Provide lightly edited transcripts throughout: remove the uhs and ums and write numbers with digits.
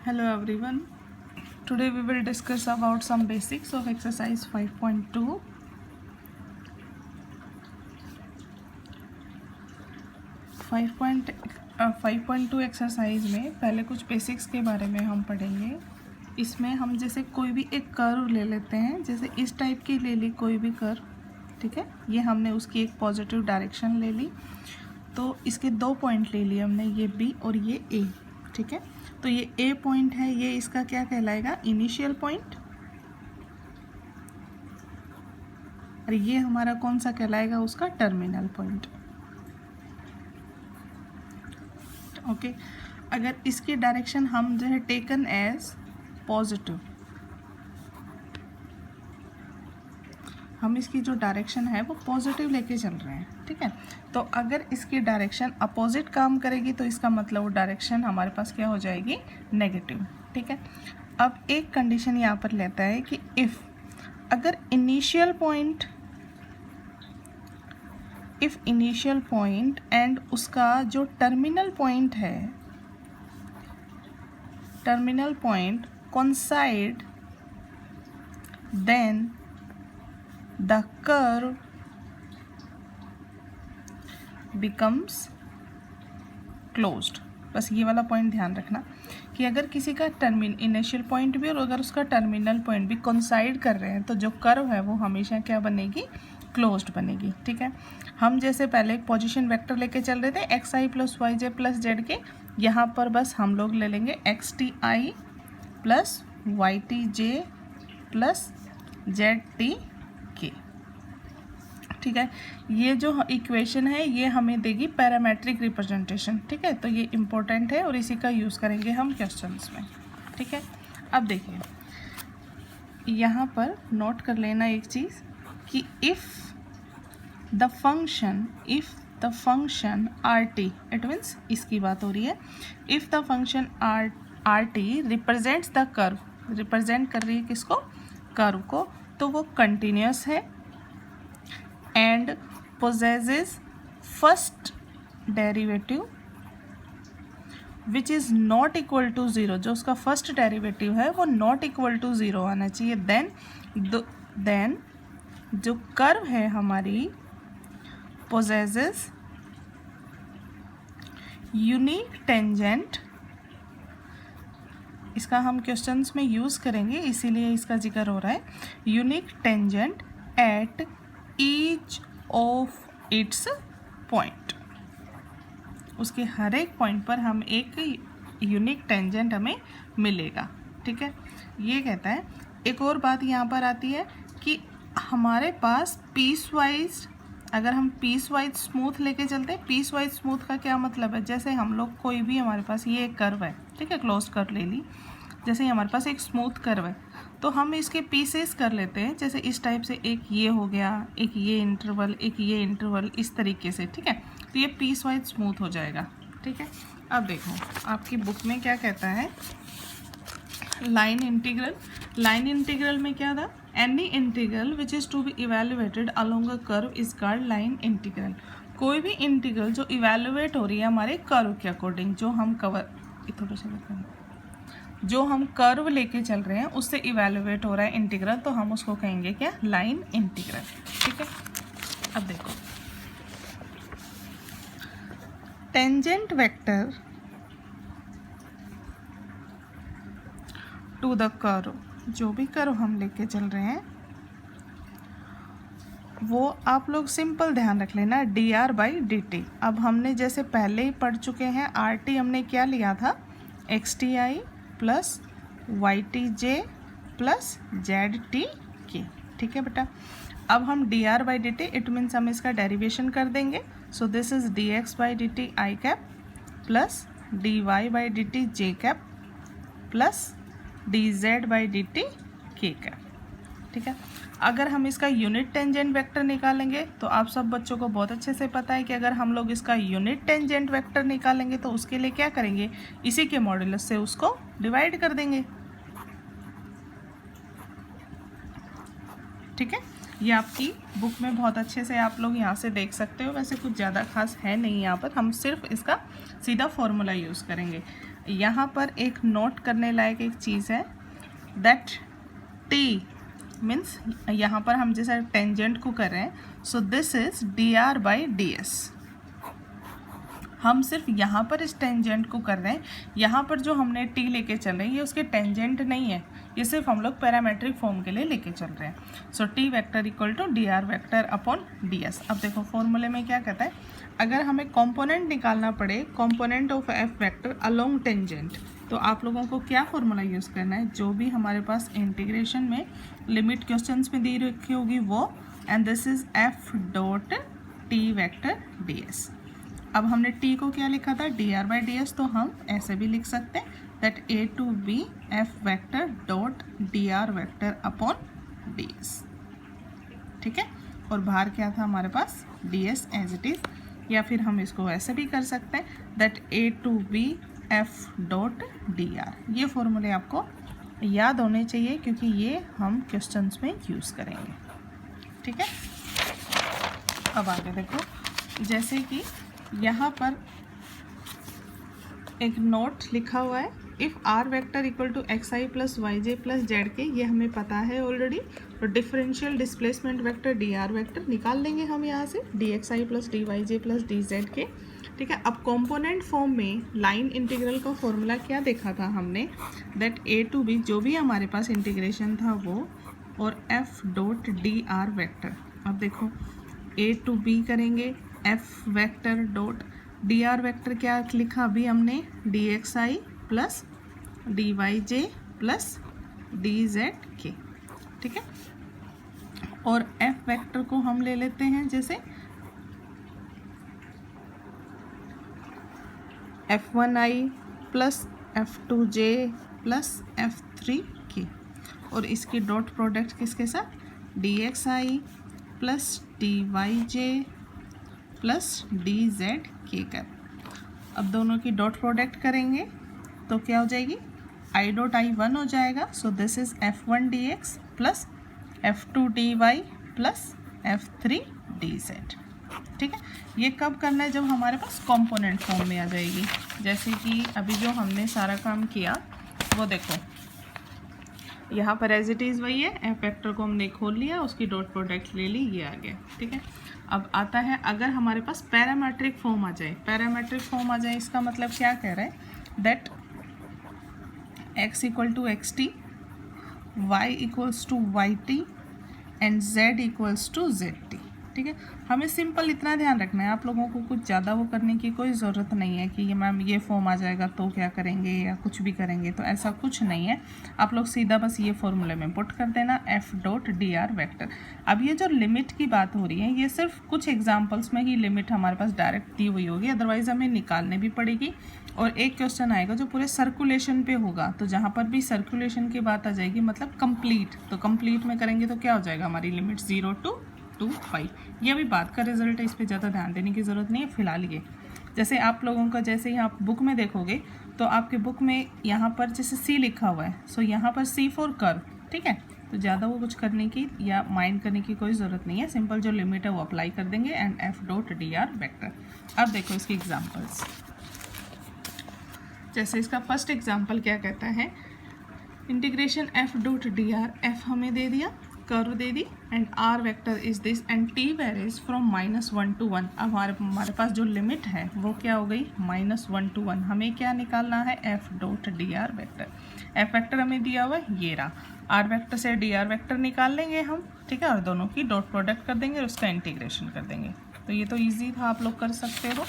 Hello everyone. Today we will discuss about some basics of exercise 5.2. 5.2 exercise में पहले कुछ basics के बारे में हम पढ़ेंगे। इसमें हम जैसे कोई भी एक कर्व ले लेते हैं, जैसे इस टाइप की ले ली कोई भी कर्व, ठीक है। ये हमने उसकी एक पॉजिटिव डायरेक्शन ले ली, तो इसके दो पॉइंट ले लिए हमने, ये बी और ये ए, ठीक है। तो ये ए पॉइंट है, ये इसका क्या कहलाएगा, इनिशियल पॉइंट, और ये हमारा कौन सा कहलाएगा, उसका टर्मिनल पॉइंट। ओके, अगर इसकी डायरेक्शन हम जो है टेकन एज पॉजिटिव, हम इसकी जो डायरेक्शन है वो पॉजिटिव लेके चल रहे हैं, ठीक है। तो अगर इसकी डायरेक्शन अपोजिट काम करेगी तो इसका मतलब वो डायरेक्शन हमारे पास क्या हो जाएगी, नेगेटिव, ठीक है। अब एक कंडीशन यहाँ पर लेता है कि इफ़ अगर इनिशियल पॉइंट एंड उसका जो टर्मिनल पॉइंट है, terminal point coincide, then the curve becomes closed। बस ये वाला पॉइंट ध्यान रखना कि अगर किसी का इनिशियल पॉइंट भी और अगर उसका टर्मिनल पॉइंट भी कोइंसाइड कर रहे हैं तो जो कर्व है वो हमेशा क्या बनेगी, क्लोज्ड बनेगी, ठीक है। हम जैसे पहले एक पोजीशन वेक्टर लेके चल रहे थे X I plus Y J plus Z K, यहाँ पर बस हम लोग ले लेंगे X T I plus Y T J plus Z T K, ठीक है। ये जो इक्वेशन है ये हमें देगी पैरामेट्रिक रिप्रेजेंटेशन, ठीक है। तो ये इम्पोर्टेंट है और इसी का यूज़ करेंगे हम क्वेश्चंस में, ठीक है। अब देखिए यहाँ पर नोट कर लेना एक चीज़ कि if the function R T, it means इसकी बात हो रही है, if the function R T represents the curve, represent कर रही है किसको, कर्व को, तो वो कंटिन्यूस है and possesses first derivative which is not equal to 0, जो उसका फर्स्ट डेरिवेटिव है वो नॉट इक्वल टू 0 आना चाहिए। देन जो कर्व है हमारी possesses यूनिक टेंजेंट, इसका हम क्वेश्चंस में यूज़ करेंगे इसीलिए इसका जिक्र हो रहा है, unique tangent at each of its point, उसके हर एक पॉइंट पर हम एक यूनिक टेंजेंट हमें मिलेगा, ठीक है। ये कहता है, एक और बात यहाँ पर आती है कि हमारे पास पीस वाइज, अगर हम पीस वाइज स्मूथ लेके चलते हैं, पीस वाइज स्मूथ का क्या मतलब है, जैसे हम लोग कोई भी, हमारे पास ये एक कर्व है, ठीक है, क्लोज कर्व ले ली, जैसे हमारे पास एक स्मूथ कर्व है तो हम इसके पीसेस कर लेते हैं, जैसे इस टाइप से, एक ये हो गया, एक ये इंटरवल, एक ये इंटरवल, इस तरीके से, ठीक है। तो ये पीस वाइज स्मूथ हो जाएगा, ठीक है। अब देखो आपकी बुक में क्या कहता है, लाइन इंटीग्रल, लाइन इंटीग्रल में क्या था, any integral which is to be evaluated along a curve is called line integral. कोई भी इंटीग्रल जो इवेल्युएट हो रही है हमारे कर्व के अकॉर्डिंग, जो हम थोड़ा सा जो हम कर्व लेके चल रहे हैं उससे इवेल्युएट हो रहा है इंटीग्रल, तो हम उसको कहेंगे क्या, लाइन इंटीग्रल, ठीक है। अब देखो tangent vector to the curve, जो भी कर्व हम लेके चल रहे हैं वो आप लोग सिंपल ध्यान रख लेना, D R by D T. अब हमने जैसे पहले ही पढ़ चुके हैं, आर टी हमने क्या लिया था, X T I plus Y T J plus Z T K, ठीक है बेटा। अब हम D R by D T, it means हम इसका डेरिवेशन कर देंगे, so this is D X by D T I cap plus D Y by D T J cap plus D Z by D T K cap, ठीक है। अगर हम इसका unit tangent vector निकालेंगे तो आप सब बच्चों को बहुत अच्छे से पता है कि अगर हम लोग इसका यूनिट टेंजेंट वेक्टर निकालेंगे तो उसके लिए क्या करेंगे, इसी के मॉड्यूलस से उसको डिवाइड कर देंगे, ठीक है। ये आपकी बुक में बहुत अच्छे से आप लोग यहाँ से देख सकते हो। वैसे कुछ ज़्यादा खास है नहीं यहाँ पर, हम सिर्फ इसका सीधा फॉर्मूला यूज़ करेंगे। यहाँ पर एक नोट करने लायक एक चीज़ है, दैट टी मीन्स यहाँ पर हम जैसे टेंजेंट को कर रहे हैं, सो दिस इज dr/ds। हम सिर्फ यहाँ पर इस टेंजेंट को कर रहे हैं, यहाँ पर जो हमने टी लेके चल रहे हैं ये उसके टेंजेंट नहीं है, ये सिर्फ हम लोग पैरामेट्रिक फॉर्म के लिए लेके चल रहे हैं। So T vector equal to dr vector upon ds। अब देखो फॉर्मूले में क्या कहता है, अगर हमें कंपोनेंट निकालना पड़े, component of F vector along tangent, तो आप लोगों को क्या फॉर्मूला यूज़ करना है, जो भी हमारे पास इंटीग्रेशन में लिमिट क्वेश्चंस में दी रखी होगी वो, and this is F dot T vector ds। अब हमने t को क्या लिखा था, dr/ds, तो हम ऐसे भी लिख सकते हैं that a to b f vector dot dr vector upon ds। ठीक है, और बाहर क्या था हमारे पास, ds एज इट इज, या फिर हम इसको ऐसे भी कर सकते हैं that a to b f dot dr। ये फॉर्मूले आपको याद होने चाहिए क्योंकि ये हम क्वेश्चंस में यूज़ करेंगे। ठीक है, अब आगे देखो, जैसे कि यहाँ पर एक नोट लिखा हुआ है, if R vector equal to X I plus Y J plus Z K, ये हमें पता है ऑलरेडी। तो differential displacement vector D R vector निकाल लेंगे हम यहाँ से, D X I plus D Y J plus D Z K. ठीक है, अब कंपोनेंट फॉर्म में लाइन इंटीग्रल का फॉर्मूला क्या देखा था हमने, दैट ए टू बी जो भी हमारे पास इंटीग्रेशन था वो, और F dot D R vector. अब देखो ए टू बी करेंगे, F vector dot D R vector क्या लिखा अभी हमने, D X I plus D Y J plus D Z K. ठीक है, और एफ वेक्टर को हम ले लेते हैं जैसे f1i plus f2j plus f3k, और इसकी डॉट प्रोडक्ट किसके साथ, dxi plus dyj plus dzk कर। अब दोनों की डॉट प्रोडक्ट करेंगे तो क्या हो जाएगी, i डॉट i 1 हो जाएगा। सो this is f1 dx plus f2 dy plus f3 dz। ठीक है, ये कब करना है, जब हमारे पास कंपोनेंट फॉर्म में आ जाएगी। जैसे कि अभी जो हमने सारा काम किया वो देखो, यहाँ पर एज इट इज़ वही है, एफ वेक्टर को हमने खोल लिया, उसकी डॉट प्रोडक्ट ले ली, ये आ गया। ठीक है, अब आता है अगर हमारे पास पैरामेट्रिक फॉर्म आ जाए, पैरामेट्रिक फॉर्म आ जाए इसका मतलब क्या कह रहा है, that x equal to X T, Y equals to Y T and z equals to Z T. ठीक है, हमें सिंपल इतना ध्यान रखना है, आप लोगों को कुछ ज़्यादा वो करने की कोई ज़रूरत नहीं है कि ये मैम ये फॉर्म आ जाएगा तो क्या करेंगे या कुछ भी करेंगे, तो ऐसा कुछ नहीं है। आप लोग सीधा बस ये फॉर्मूले में पुट कर देना, F dot D R vector. अब ये जो लिमिट की बात हो रही है, ये सिर्फ कुछ एग्जाम्पल्स में ही लिमिट हमारे पास डायरेक्ट दी हुई होगी, अदरवाइज़ हमें निकालने भी पड़ेगी। और एक क्वेश्चन आएगा जो पूरे सर्कुलेशन पे होगा, तो जहाँ पर भी सर्कुलेशन की बात आ जाएगी मतलब कंप्लीट, तो कंप्लीट में करेंगे तो क्या हो जाएगा, हमारी लिमिट 0 to 5। ये अभी बात का रिजल्ट है, इस पर ज़्यादा ध्यान देने की ज़रूरत नहीं है फिलहाल। ये जैसे आप लोगों का, जैसे यहाँ बुक में देखोगे तो आपके बुक में यहाँ पर जैसे सी लिखा हुआ है, सो यहाँ पर सी फॉर कर्व। ठीक है, तो ज़्यादा वो कुछ करने की या माइंड करने की कोई ज़रूरत नहीं है, सिंपल जो लिमिट है वो अप्लाई कर देंगे and F dot D R vector. अब देखो इसके एग्जाम्पल्स, जैसे इसका फर्स्ट एग्जाम्पल क्या कहता है, integration F dot D R, F हमें दे दिया, कर्व दे दी, and R vector is this and T varies from -1 to 1। अब हमारे पास जो लिमिट है वो क्या हो गई, -1 to 1। हमें क्या निकालना है, F dot D R vector. F vector हमें दिया हुआ है ये रहा, आर वेक्टर से डी आर वेक्टर निकाल लेंगे हम। ठीक है, और दोनों की डॉट प्रोडक्ट कर देंगे और उसका इंटीग्रेशन कर देंगे। तो ये तो ईजी था, आप लोग कर सकते हो।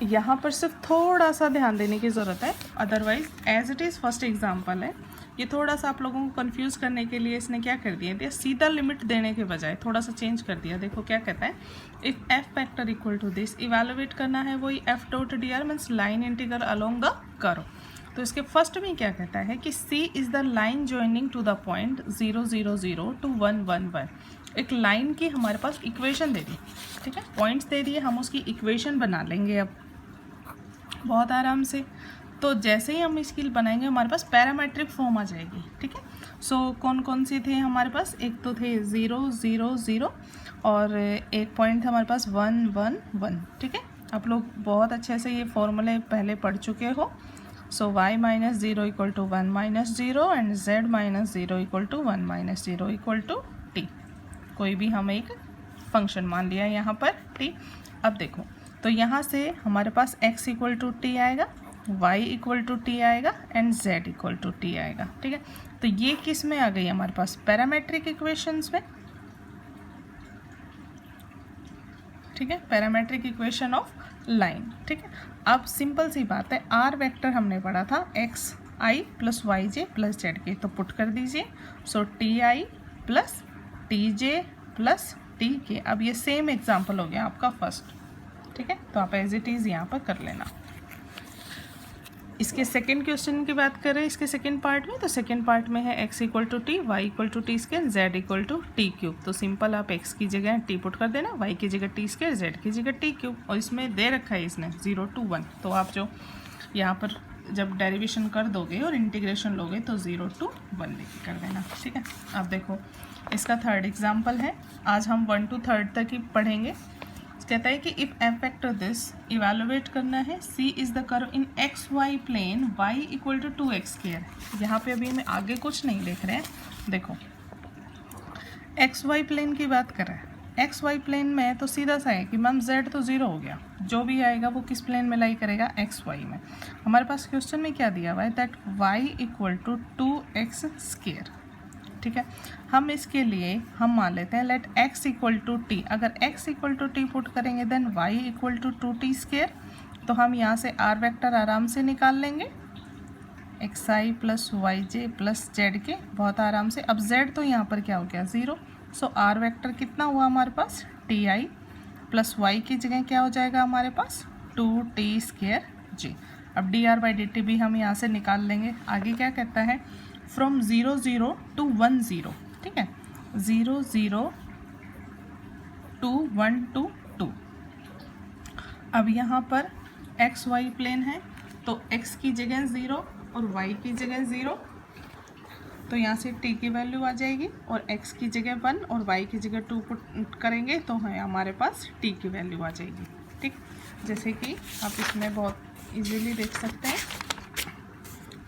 यहाँ पर सिर्फ थोड़ा सा ध्यान देने की ज़रूरत है, otherwise as it is first example है। ये थोड़ा सा आप लोगों को कंफ्यूज करने के लिए इसने क्या कर दिया, सीधा लिमिट देने के बजाय थोड़ा सा चेंज कर दिया। देखो क्या कहता है, if F vector equal to this, evaluate करना है वही F dot D R means line integral along the curve. तो इसके फर्स्ट में क्या कहता है कि C is the line joining to the point 0 0 0 to 1 1 1। एक लाइन की हमारे पास इक्वेशन दे दी। ठीक है, पॉइंट्स दे दिए, हम उसकी इक्वेशन बना लेंगे अब बहुत आराम से। तो जैसे ही हम इसकी बनाएंगे हमारे पास पैरामेट्रिक फॉर्म आ जाएगी। ठीक है, सो कौन कौन सी थे हमारे पास, एक तो थे 0 0 0 और एक पॉइंट था हमारे पास 1 1 1। ठीक है, आप लोग बहुत अच्छे से ये फॉर्मूले पहले पढ़ चुके हो। So y minus 0 equal to 1 minus 0 and z minus 0 equal to 1 minus 0 equal to t। कोई भी हम एक फंक्शन मान लिया यहाँ पर t। अब देखो, तो यहाँ से हमारे पास x इक्वल टू टी आएगा, y इक्वल टू टी आएगा and z equal to T आएगा। ठीक है, तो ये किस में आ गई हमारे पास, पैरामेट्रिक इक्वेशंस में। ठीक है, पैरामेट्रिक इक्वेशन ऑफ लाइन। ठीक है, अब सिंपल सी बात है, आर वेक्टर हमने पढ़ा था X I plus Y J plus Z K, तो पुट कर दीजिए। So T I plus T J plus T K. अब ये सेम एग्जाम्पल हो गया आपका फर्स्ट। ठीक है, तो आप एज इट इज़ यहाँ पर कर लेना। इसके सेकेंड क्वेश्चन की बात करें, इसके सेकेंड पार्ट में, तो सेकेंड पार्ट में है x equal to T, Y equal to T square, z equal to T cube. तो सिंपल आप x की जगह t पुट कर देना, y की जगह टी स्क्वायर, z की जगह टी क्यूब, और इसमें दे रखा है इसने 0 to 1। तो आप जो यहाँ पर जब डेरिवेशन कर दोगे और इंटीग्रेशन लोगे तो 0 to 1 लेके कर देना। ठीक है, अब देखो इसका थर्ड एग्जाम्पल है। आज हम 1 to 3 तक ही पढ़ेंगे। कहता है कि if F vector this evaluate करना है, C is the curve in X Y plane, Y equal to 2x square. यहाँ पे अभी मैं आगे कुछ नहीं लिख रहे हैं। देखो एक्स वाई प्लेन की बात कर रहे हैं, एक्स वाई प्लेन में तो सीधा सा है कि मैम z तो 0 हो गया, जो भी आएगा वो किस प्लेन में लाई करेगा, एक्स वाई में। हमारे पास क्वेश्चन में क्या दिया हुआ है, that y equal to 2x square. ठीक है, हम इसके लिए हम मान लेते हैं let x equal to T. अगर x equal to T put करेंगे then y equal to 2t square. तो हम यहाँ से r वेक्टर आराम से निकाल लेंगे, xi plus Y J plus Z के, बहुत आराम से। अब z तो यहाँ पर क्या हो गया 0। सो r वेक्टर कितना हुआ हमारे पास, टी आई प्लस वाई की जगह क्या हो जाएगा हमारे पास 2t स्क्वायर जी। अब D R by D T भी हम यहाँ से निकाल लेंगे। आगे क्या कहता है, फ्रॉम 0 0 to 1 0। ठीक है, 0 0 to 1 to 2। अब यहाँ पर एक्स वाई प्लेन है, तो x की जगह 0 और y की जगह 0, तो यहाँ से t की वैल्यू आ जाएगी, और x की जगह 1 और y की जगह 2 पुट करेंगे तो है हमारे पास t की वैल्यू आ जाएगी। ठीक, जैसे कि आप इसमें बहुत इजीली देख सकते हैं।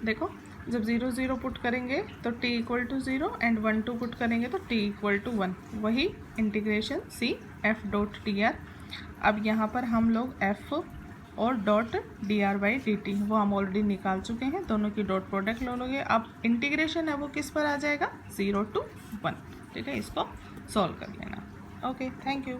देखो जब 0 0 पुट करेंगे तो t equal to 0 and 1 2 put करेंगे तो t इक्वल टू 1, वही integration C F dot T R. अब यहाँ पर हम लोग f और dot D R by D T वो हम ऑलरेडी निकाल चुके हैं, दोनों की डॉट प्रोडक्ट ले लोगे। अब इंटीग्रेशन है वो किस पर आ जाएगा, 0 to 1। ठीक है, इसको सॉल्व कर लेना। Okay, thank you.